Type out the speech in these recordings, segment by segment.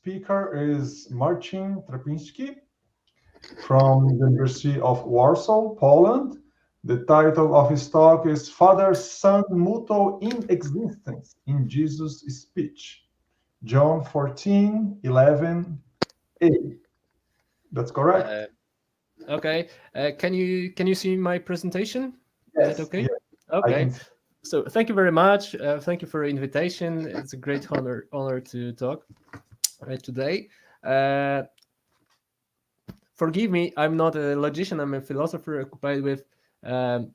speaker is Marcin Trepczyński from the University of Warsaw, Poland. The title of his talk is Father Son Mutual in Existence in Jesus' Speech, John 14:11a. That's correct? Uh, okay. Can you see my presentation? Is it Yes, okay? yes, I Okay. can see. So thank you very much. Thank you for the invitation. It's a great honor to talk today. Uh, Forgive me, I'm not a logician. I'm a philosopher occupied with um,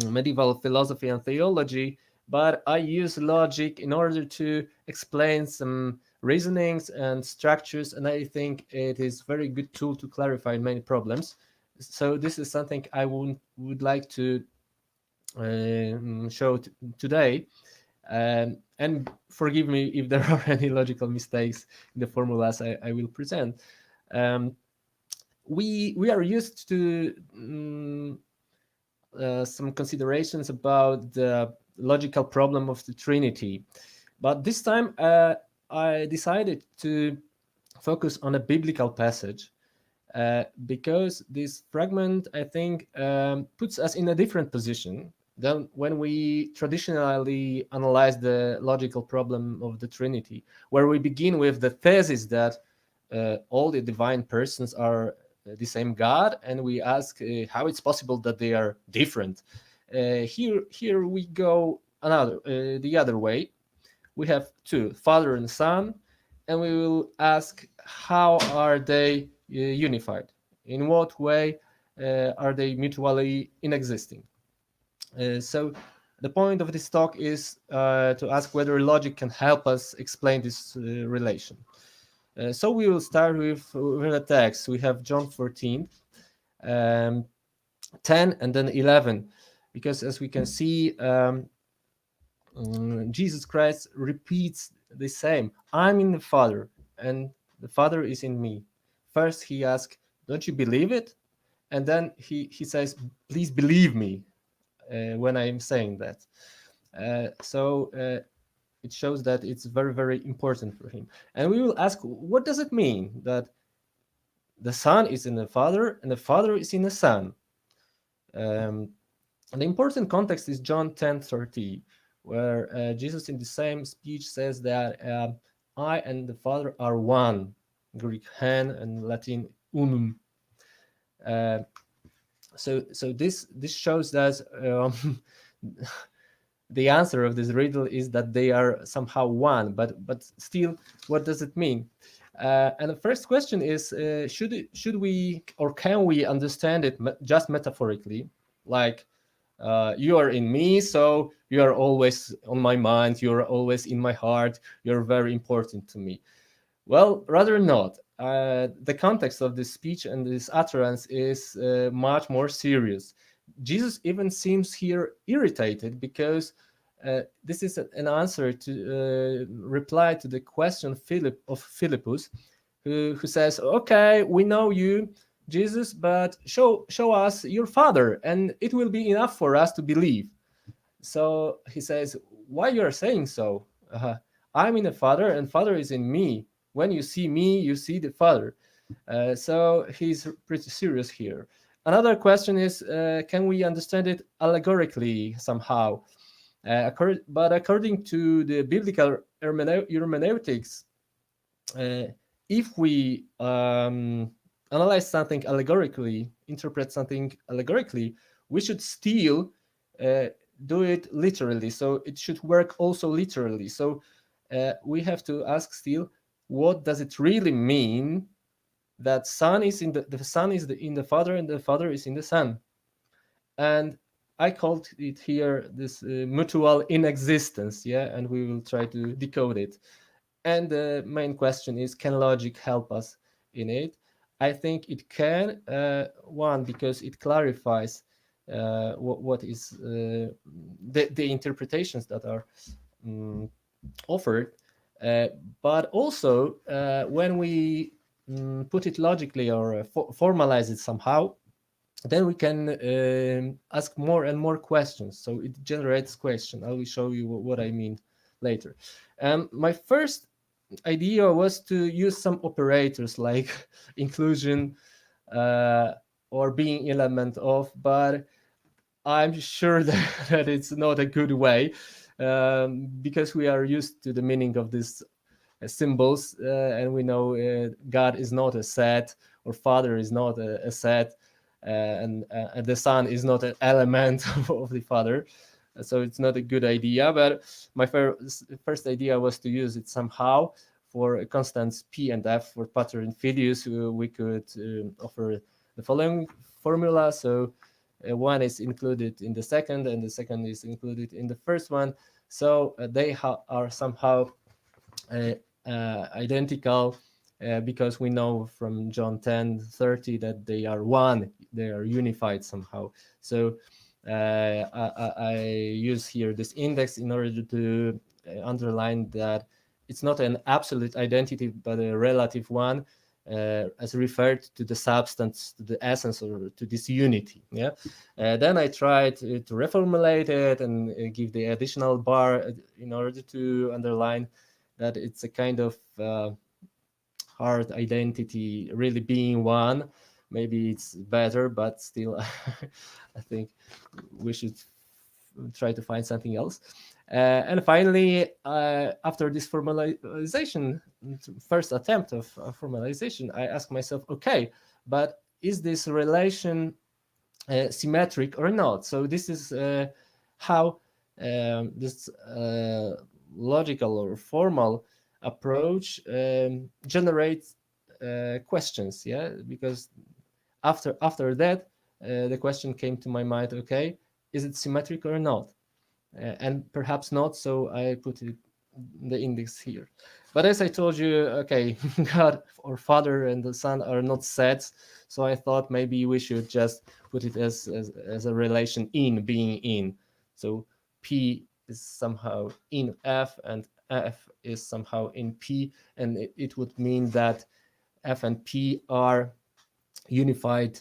medieval philosophy and theology, but I use logic in order to explain some reasonings and structures, and I think it is a very good tool to clarify many problems. So this is something I would like to show today. And forgive me if there are any logical mistakes in the formulas I will present. Um, we are used to some considerations about the logical problem of the Trinity. But this time I decided to focus on a biblical passage because this fragment, I think, puts us in a different position than when we traditionally analyze the logical problem of the Trinity, where we begin with the thesis that all the divine persons are the same God, and we ask how it's possible that they are different. Here we go the other way. We have two, Father and Son, and we will ask how are they unified? In what way are they mutually inexisting? So the point of this talk is to ask whether logic can help us explain this relation. So we will start with a text. We have John 14, 10, and then 11, because as we can see, Jesus Christ repeats the same. I'm in the Father, and the Father is in me. First, he asks, don't you believe it? And then he says, please believe me when I'm saying that. So it shows that it's very, very important for him. And we will ask, what does it mean that the Son is in the Father and the Father is in the Son? The important context is John 10:30, where Jesus in the same speech says that I and the Father are one, Greek hen and Latin unum. Uh, so this shows that the answer of this riddle is that they are somehow one, but still, what does it mean? And the first question is: should we or can we understand it just metaphorically, like you are in me, so you are always on my mind, you are always in my heart, you're very important to me? Well, rather not. The context of this speech and this utterance is much more serious. Jesus even seems here irritated because this is an answer to reply to the question of Philippus, who says, "Okay, we know you, Jesus, but show us your Father, and it will be enough for us to believe." So he says, "Why you are saying so? I'm in the Father, and Father is in me. When you see me, you see the Father." So he's pretty serious here. Another question is, can we understand it allegorically somehow? But according to the biblical hermeneutics, if we analyze something allegorically, interpret something allegorically, we should still do it literally. So it should work also literally. So we have to ask still, what does it really mean that Son is in the Son is in the Father and the Father is in the Son? And I called it here this mutual inexistence, yeah, and we will try to decode it. And the main question is, can logic help us in it? I think it can. One, because it clarifies what is the interpretations that are offered. But also, when we put it logically or formalize it somehow, then we can ask more and more questions. So it generates questions. I will show you what I mean later. My first idea was to use some operators like inclusion or being element of, but I'm sure that it's not a good way, because we are used to the meaning of these symbols, and we know God is not a set, or Father is not a set, and the Son is not an element of the Father. So it's not a good idea. But my first idea was to use it somehow for constants P and F for pater and filius. We could offer the following formula. So one is included in the second, and the second is included in the first one. So they are somehow identical, because we know from John 10:30 that they are one, they are unified somehow. So I use here this index in order to underline that it's not an absolute identity, but a relative one, as referred to the substance, to the essence, or to this unity. Yeah. Then I tried to reformulate it and give the additional bar in order to underline that it's a kind of hard identity, really being one. Maybe it's better, but still, I think we should try to find something else. And finally, after this formalization, first attempt of formalization, I asked myself, okay, but is this relation symmetric or not? So this is how this logical or formal approach generates questions. Yeah, because after that, the question came to my mind, okay, is it symmetric or not? And perhaps not, so I put it the index here. But as I told you, okay, God or Father and the Son are not sets, so I thought maybe we should just put it as a relation in, being in. So P is somehow in F, and F is somehow in P, and it would mean that F and P are unified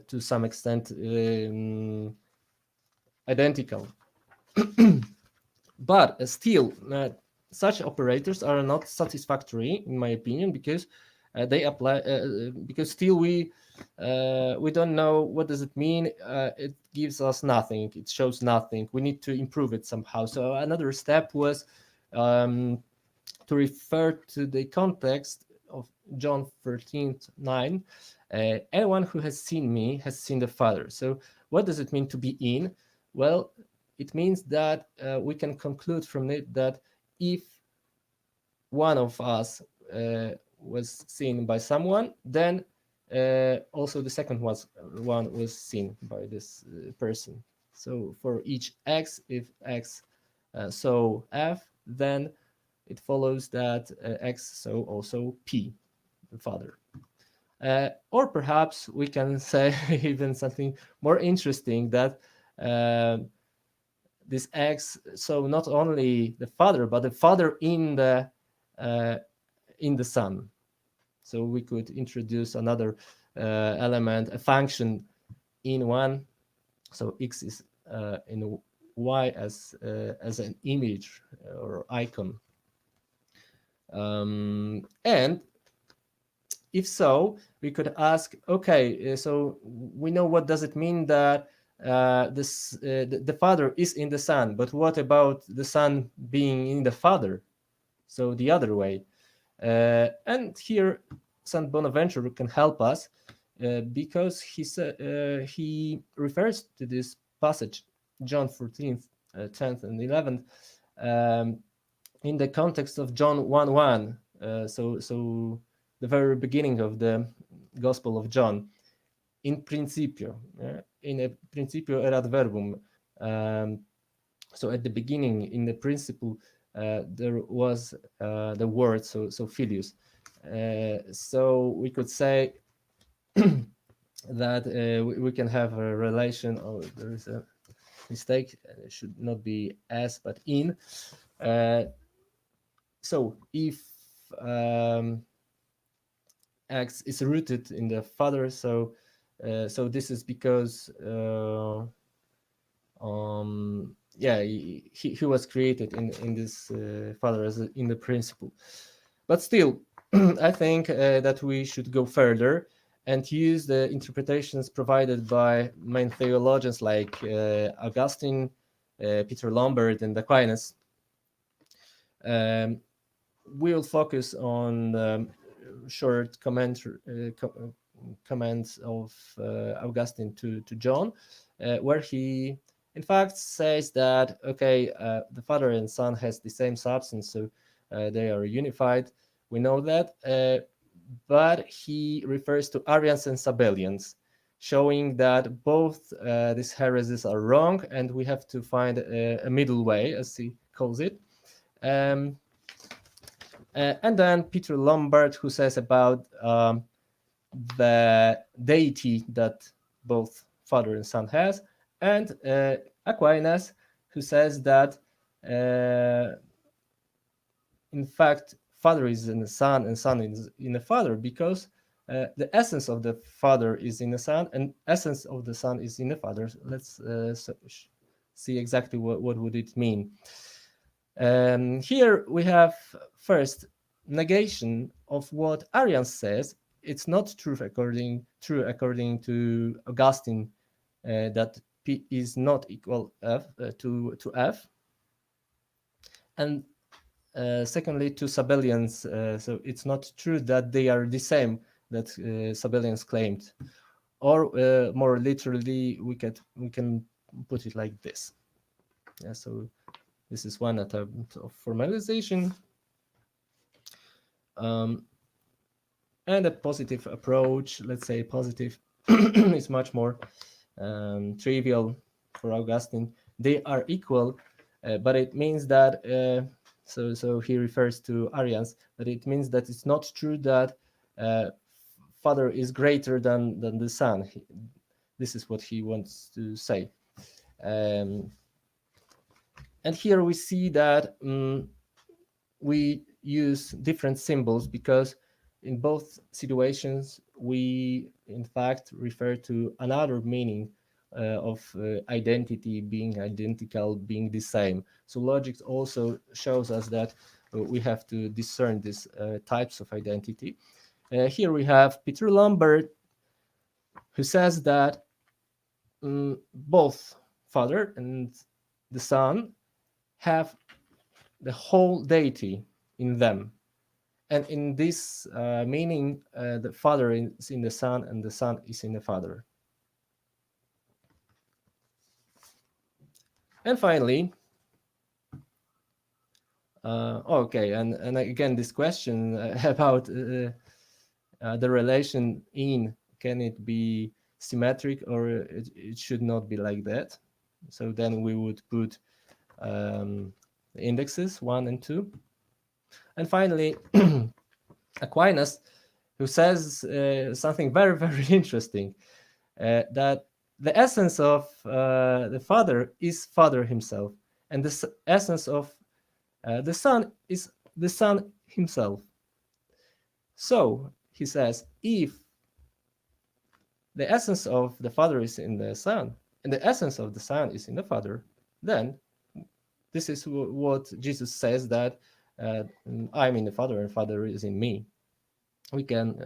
to some extent, identical. But still, such operators are not satisfactory, in my opinion, because they apply. Because still we don't know what does it mean. It gives us nothing. It shows nothing. We need to improve it somehow. So another step was to refer to the context of John 13:9. Anyone who has seen me has seen the Father. So what does it mean to be in? Well, it means that we can conclude from it that if one of us was seen by someone, then also the second one was seen by this person. So for each x, if x saw F, then it follows that x saw also P, the Father. Or perhaps we can say even something more interesting, that this X, so not only the Father, but the Father in the Son. So we could introduce another element, a function in one. So X is in Y as an image or icon. And if so, we could ask, okay, so we know what does it mean that the Father is in the Son, but what about the Son being in the Father? So the other way. And here St. Bonaventure can help us, because he refers to this passage, John 14th, 10th and 11th, in the context of John 1:1. So the very beginning of the Gospel of John. In principio, in a principio erat verbum. So at the beginning, in the principle, there was the word, so filius. So we could say that we can have a relation. Oh, there is a mistake. It should not be as, but in. So if X is rooted in the Father, so this is because he was created in this Father as in the principle. But still, I think that we should go further and use the interpretations provided by main theologians like Augustine, Peterlombard, and Aquinas. We'll focus on short comments of Augustine to John, where he in fact says that, okay, the Father and Son has the same substance, so they are unified. We know that, but he refers to Arians and Sabellians, showing that both these heresies are wrong, and we have to find a middle way, as he calls it. And then Peterlombard, who says about the deity that both Father and Son has, and Aquinas, who says that in fact Father is in the Son and Son is in the Father, because the essence of the Father is in the Son and essence of the Son is in the Father. Let's see exactly what would it mean. Here we have first negation of what Arian says. It's not true according to Augustine that P is not equal F to F, and secondly to Sabellians. So it's not true that they are the same that Sabellians claimed, or more literally, we can put it like this. Yeah, so this is one attempt of formalization. And a positive approach, let's say positive, is much more trivial for Augustine. They are equal, but it means that, so he refers to Arians, but it means that it's not true that Father is greater than the Son. This is what he wants to say. And here we see that we use different symbols, because in both situations we in fact refer to another meaning of identity, being identical, being the same. So logic also shows us that we have to discern these types of identity. Here we have Peterlombard, who says that both Father and the Son have the whole deity in them. And in this meaning, the Father is in the Son and the Son is in the Father. And finally, okay, and again, this question about the relation in, can it be symmetric, or it should not be like that? So then we would put the indexes 1 and 2. And finally, Aquinas, who says something very, very interesting, that the essence of the Father is Father himself, and the essence of the Son is the Son himself. So, he says, if the essence of the Father is in the Son, and the essence of the Son is in the Father, then this is what Jesus says, that I'm in the Father and Father is in me. We can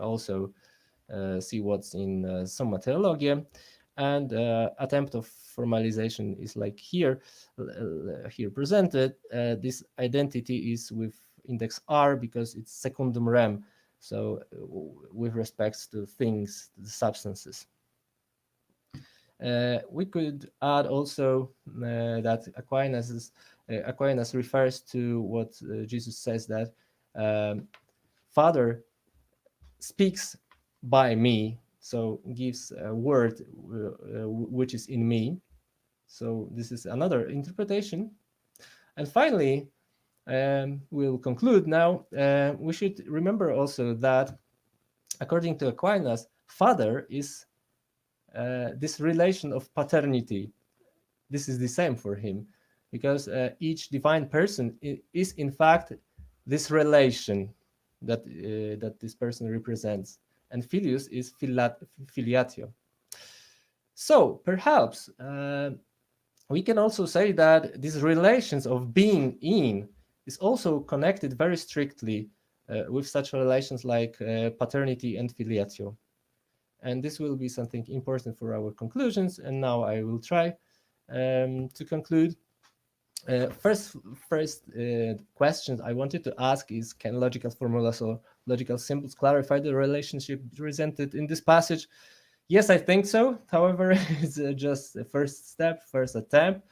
also see what's in Summa Theologiae, and attempt of formalization is like here presented. This identity is with index R because it's secundum rem, so with respects to things, the substances. We could add also that Aquinas refers to what Jesus says, that Father speaks by me, so gives a word which is in me. So this is another interpretation. And finally, we'll conclude now. We should remember also that according to Aquinas, Father is this relation of paternity. This is the same for him, because each divine person is in fact this relation that this person represents, and filius is filiatio. So perhaps we can also say that these relations of being in is also connected very strictly with such relations like paternity and filiatio. And this will be something important for our conclusions. And now I will try to conclude. First question I wanted to ask is, can logical formulas or logical symbols clarify the relationship presented in this passage? Yes, I think so. However, it's just a first step, first attempt.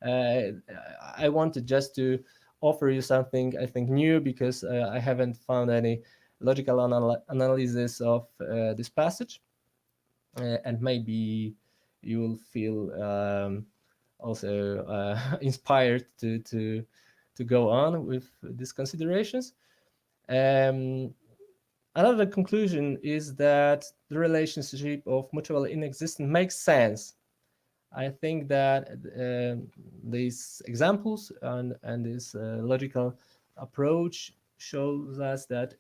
I wanted just to offer you something, I think, new, because I haven't found any logical analysis of this passage. And maybe you will feel also inspired to go on with these considerations. Another conclusion is that the relationship of mutual inexistence makes sense. I think that these examples and this logical approach shows us that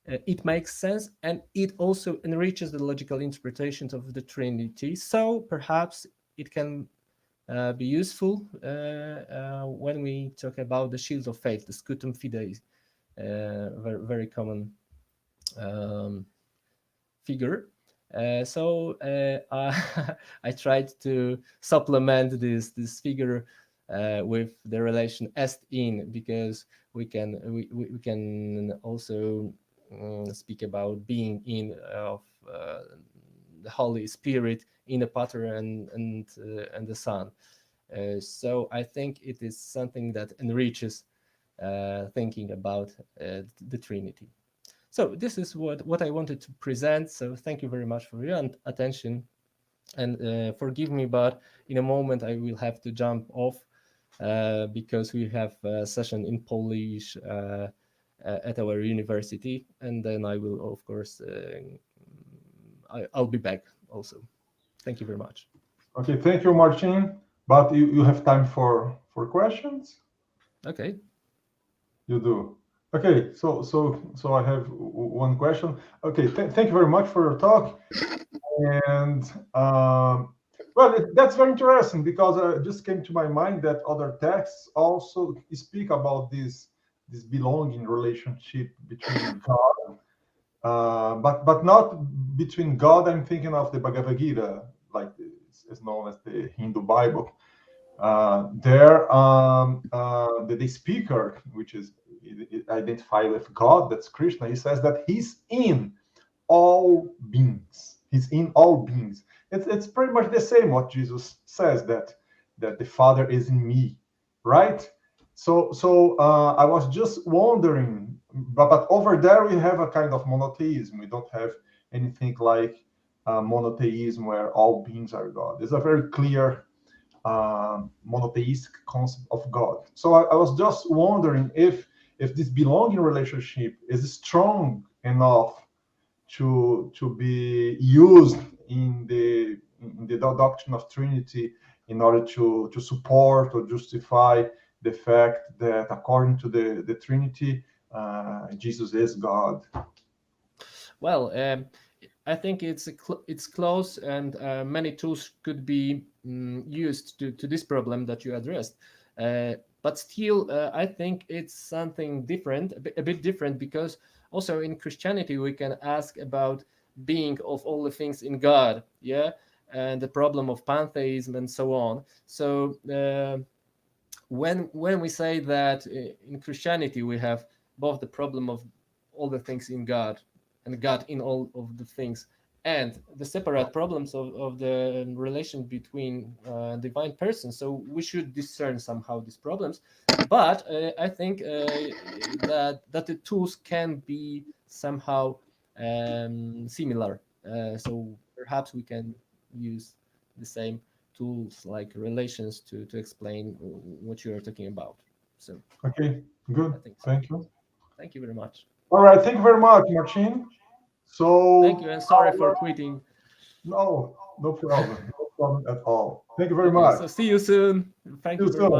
it makes sense, and it also enriches the logical interpretations of the Trinity. So perhaps it can be useful when we talk about the shield of faith, the scutum fidei, very, very common figure. So I tried to supplement this figure with the relation est in, because we can also speak about being in of the Holy Spirit in the Pater and the Son. So I think it is something that enriches thinking about the Trinity. So this is what I wanted to present. So thank you very much for your attention, and forgive me, but in a moment I will have to jump off because we have a session in Polish at our university, and then I will, of course, I'll be back also. Thank you very much. Okay, thank you, Marcin. But you have time for questions? Okay. You do. Okay, so I have one question. Okay, thank you very much for your talk. And well, that's very interesting, because it just came to my mind that other texts also speak about this belonging relationship between God, but not between God. I'm thinking of the Bhagavad Gita, like it's known as the Hindu Bible. There, the speaker, which is identified with God, that's Krishna, he says that he's in all beings. He's in all beings. It's pretty much the same what Jesus says, that the Father is in me, right? So I was just wondering, but over there we have a kind of monotheism. We don't have anything like monotheism where all beings are God. There's a very clear monotheistic concept of God. So I was just wondering if this belonging relationship is strong enough to be used in the doctrine of Trinity in order to support or justify the fact that according to the Trinity, Jesus is God. Well, I think it's close, and many tools could be used to this problem that you addressed. But still, I think it's something different, a bit different, because also in Christianity we can ask about being of all the things in God, yeah, and the problem of pantheism and so on. So when we say that in Christianity we have both the problem of all the things in God and God in all of the things, and the separate problems of the relation between divine persons. So we should discern somehow these problems. But I think that the tools can be somehow similar. So perhaps we can use the same tools like relations to explain what you are talking about. So okay, good. I think so. Thank you. Thank you very much. All right, thank you very much, Marcin. So thank you, and sorry for quitting. No problem. No problem at all. Thank you very much. So see you soon. Thank you very much.